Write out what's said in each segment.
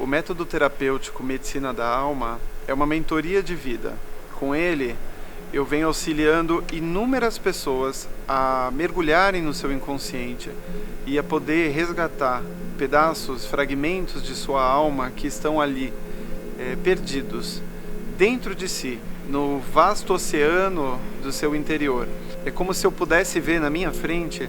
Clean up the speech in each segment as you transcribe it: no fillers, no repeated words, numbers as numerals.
O método terapêutico Medicina da Alma é uma mentoria de vida. Com ele, eu venho auxiliando inúmeras pessoas a mergulharem no seu inconsciente e a poder resgatar pedaços, fragmentos de sua alma que estão ali, perdidos, dentro de si, no vasto oceano do seu interior. É como se eu pudesse ver na minha frente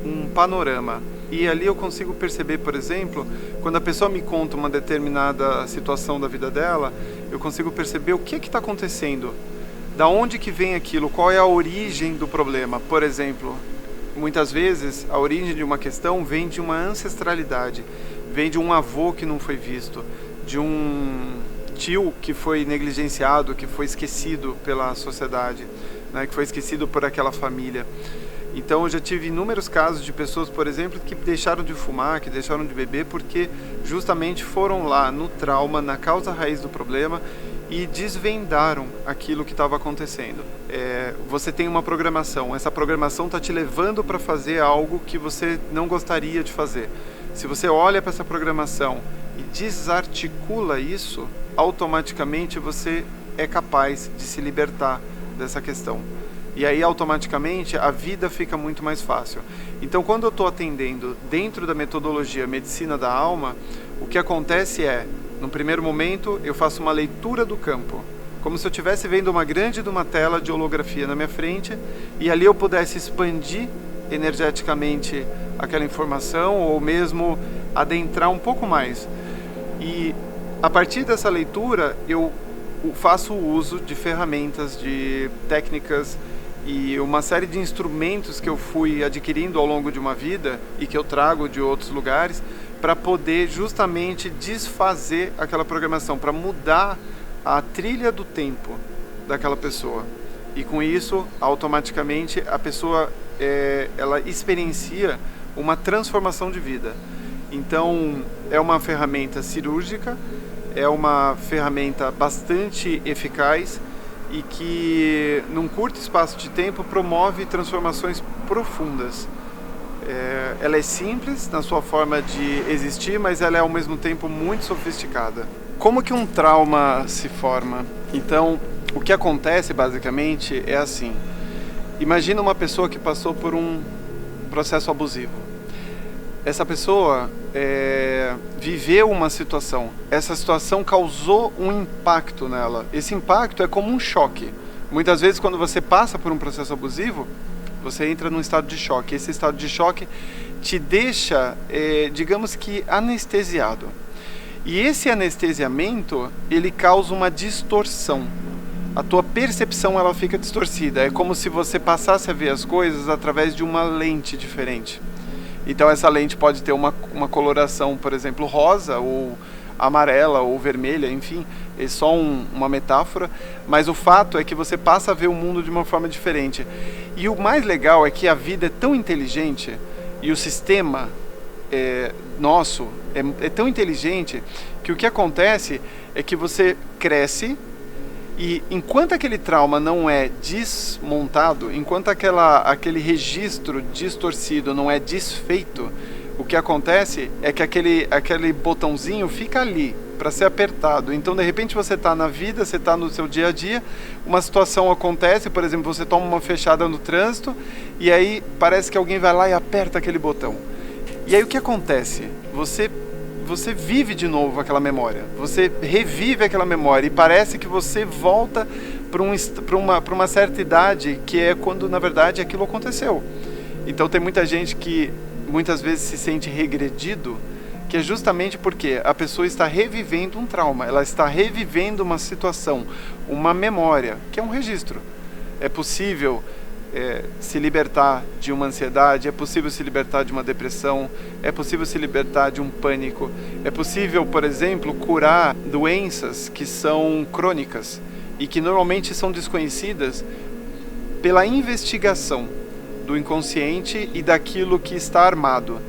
um panorama. E ali eu consigo perceber, por exemplo, quando a pessoa me conta uma determinada situação da vida dela, eu consigo perceber o que está acontecendo, da onde que vem aquilo, qual é a origem do problema. Por exemplo, muitas vezes a origem de uma questão vem de uma ancestralidade, vem de um avô que não foi visto, de um tio que foi negligenciado, que foi esquecido pela sociedade, né, que foi esquecido por aquela família. Então eu já tive inúmeros casos de pessoas, por exemplo, que deixaram de fumar, que deixaram de beber porque justamente foram lá no trauma, na causa raiz do problema e desvendaram aquilo que estava acontecendo. Você tem uma programação, essa programação está te levando para fazer algo que você não gostaria de fazer. Se você olha para essa programação e desarticula isso, automaticamente você é capaz de se libertar dessa questão. E aí, automaticamente, a vida fica muito mais fácil. Então, quando eu estou atendendo dentro da metodologia Medicina da Alma, o que acontece é, no primeiro momento, eu faço uma leitura do campo, como se eu estivesse vendo uma grande de uma tela de holografia na minha frente, e ali eu pudesse expandir energeticamente aquela informação, ou mesmo adentrar um pouco mais. E, a partir dessa leitura, eu faço o uso de ferramentas, de técnicas, e uma série de instrumentos que eu fui adquirindo ao longo de uma vida e que eu trago de outros lugares para poder justamente desfazer aquela programação, para mudar a trilha do tempo daquela pessoa. E com isso, automaticamente, a pessoa ela experiencia uma transformação de vida. Então, é uma ferramenta cirúrgica, é uma ferramenta bastante eficaz e que, num curto espaço de tempo, promove transformações profundas. Ela é simples na sua forma de existir, mas ela é ao mesmo tempo muito sofisticada. Como que um trauma se forma? Então, o que acontece basicamente é assim. Imagina uma pessoa que passou por um processo abusivo. Essa pessoa viveu uma situação. Essa situação causou um impacto nela. Esse impacto é como um choque. Muitas vezes, quando você passa por um processo abusivo, você entra num estado de choque. Esse estado de choque te deixa, digamos que, anestesiado. E esse anestesiamento, ele causa uma distorção. A tua percepção, ela fica distorcida. É como se você passasse a ver as coisas através de uma lente diferente. Então essa lente pode ter uma coloração, por exemplo, rosa, ou amarela, ou vermelha, enfim, é só uma metáfora, mas o fato é que você passa a ver o mundo de uma forma diferente. E o mais legal é que a vida é tão inteligente, e o sistema nosso é tão inteligente, que o que acontece é que você cresce, e enquanto aquele trauma não é desmontado, enquanto aquele registro distorcido não é desfeito, o que acontece é que aquele botãozinho fica ali para ser apertado. Então, de repente, você está na vida, você está no seu dia a dia, uma situação acontece, por exemplo, você toma uma fechada no trânsito, e aí parece que alguém vai lá e aperta aquele botão. E aí o que acontece? Você vive de novo aquela memória, você revive aquela memória e parece que você volta para uma certa idade, que é quando na verdade aquilo aconteceu. Então tem muita gente que muitas vezes se sente regredido, que é justamente porque a pessoa está revivendo um trauma, ela está revivendo uma situação, uma memória, que é um registro. É possível se libertar de uma ansiedade, é possível se libertar de uma depressão, é possível se libertar de um pânico, é possível, por exemplo, curar doenças que são crônicas e que normalmente são desconhecidas pela investigação do inconsciente e daquilo que está armado.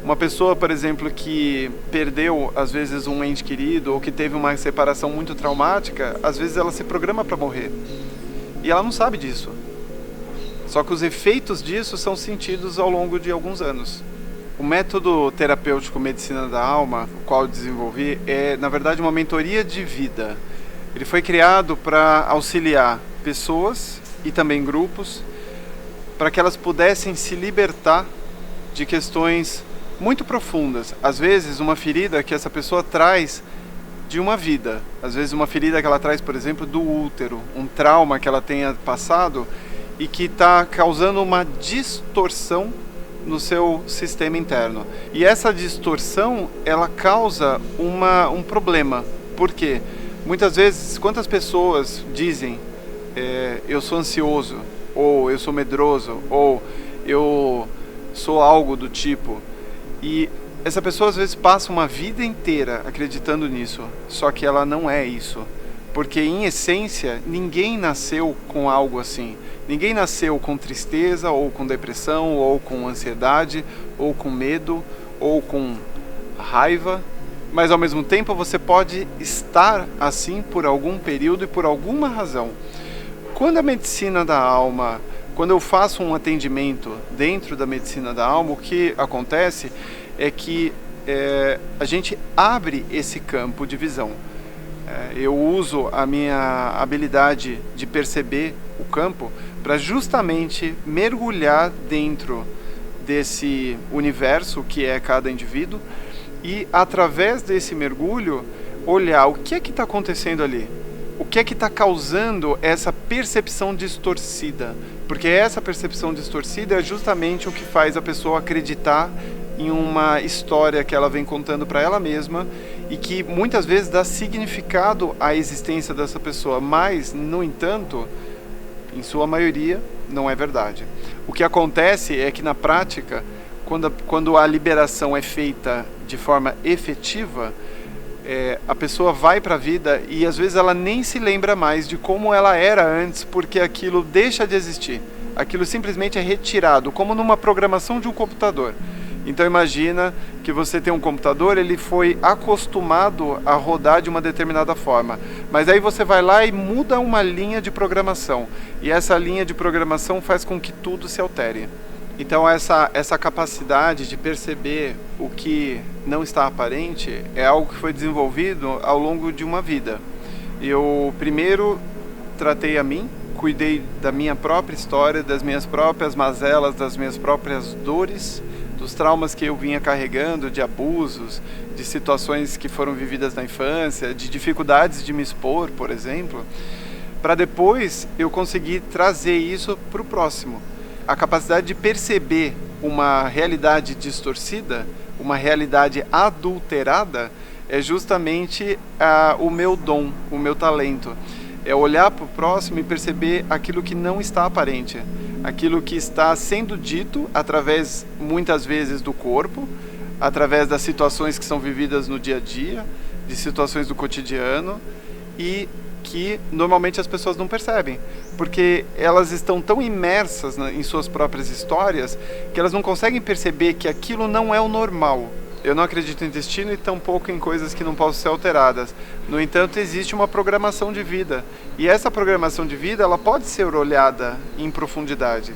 Uma pessoa, por exemplo, que perdeu, às vezes, um ente querido ou que teve uma separação muito traumática, às vezes ela se programa para morrer. E ela não sabe disso. Só que os efeitos disso são sentidos ao longo de alguns anos. O método terapêutico Medicina da Alma, o qual eu desenvolvi, é, na verdade, uma mentoria de vida. Ele foi criado para auxiliar pessoas e também grupos, para que elas pudessem se libertar de questões muito profundas. Às vezes, uma ferida que essa pessoa traz de uma vida. Às vezes, uma ferida que ela traz, por exemplo, do útero, um trauma que ela tenha passado e que está causando uma distorção no seu sistema interno. E essa distorção, ela causa um problema. Por quê? Muitas vezes, quantas pessoas dizem eu sou ansioso, ou eu sou medroso, ou eu sou algo do tipo, e essa pessoa às vezes passa uma vida inteira acreditando nisso, só que ela não é isso, porque em essência ninguém nasceu com algo assim. Ninguém nasceu com tristeza, ou com depressão, ou com ansiedade, ou com medo, ou com raiva, mas ao mesmo tempo você pode estar assim por algum período e por alguma razão. Quando a medicina da alma, quando eu faço um atendimento dentro da medicina da alma, o que acontece é que a gente abre esse campo de visão. Eu uso a minha habilidade de perceber o campo para justamente mergulhar dentro desse universo que é cada indivíduo e, através desse mergulho, olhar o que é que está acontecendo ali. O que é que está causando essa percepção distorcida? Porque essa percepção distorcida é justamente o que faz a pessoa acreditar em uma história que ela vem contando para ela mesma e que muitas vezes dá significado à existência dessa pessoa, mas, no entanto, em sua maioria, não é verdade. O que acontece é que, na prática, quando a liberação é feita de forma efetiva, a pessoa vai para a vida e às vezes ela nem se lembra mais de como ela era antes, porque aquilo deixa de existir. Aquilo simplesmente é retirado, como numa programação de um computador. Então imagina que você tem um computador, ele foi acostumado a rodar de uma determinada forma, mas aí você vai lá e muda uma linha de programação, e essa linha de programação faz com que tudo se altere. Então essa capacidade de perceber o que não está aparente é algo que foi desenvolvido ao longo de uma vida. Eu primeiro tratei a mim, cuidei da minha própria história, das minhas próprias mazelas, das minhas próprias dores, dos traumas que eu vinha carregando, de abusos, de situações que foram vividas na infância, de dificuldades de me expor, por exemplo, para depois eu conseguir trazer isso para o próximo. A capacidade de perceber uma realidade distorcida, uma realidade adulterada, é justamente o meu dom, o meu talento. É olhar para o próximo e perceber aquilo que não está aparente, aquilo que está sendo dito através, muitas vezes, do corpo, através das situações que são vividas no dia a dia, de situações do cotidiano, e que normalmente as pessoas não percebem, porque elas estão tão imersas em suas próprias histórias que elas não conseguem perceber que aquilo não é o normal. Eu não acredito em destino e tampouco em coisas que não possam ser alteradas. No entanto, existe uma programação de vida, e essa programação de vida ela pode ser olhada em profundidade.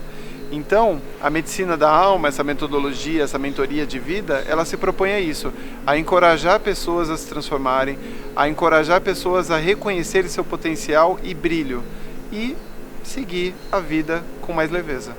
Então, a medicina da alma, essa metodologia, essa mentoria de vida, ela se propõe a isso, a encorajar pessoas a se transformarem, a encorajar pessoas a reconhecerem seu potencial e brilho, e seguir a vida com mais leveza.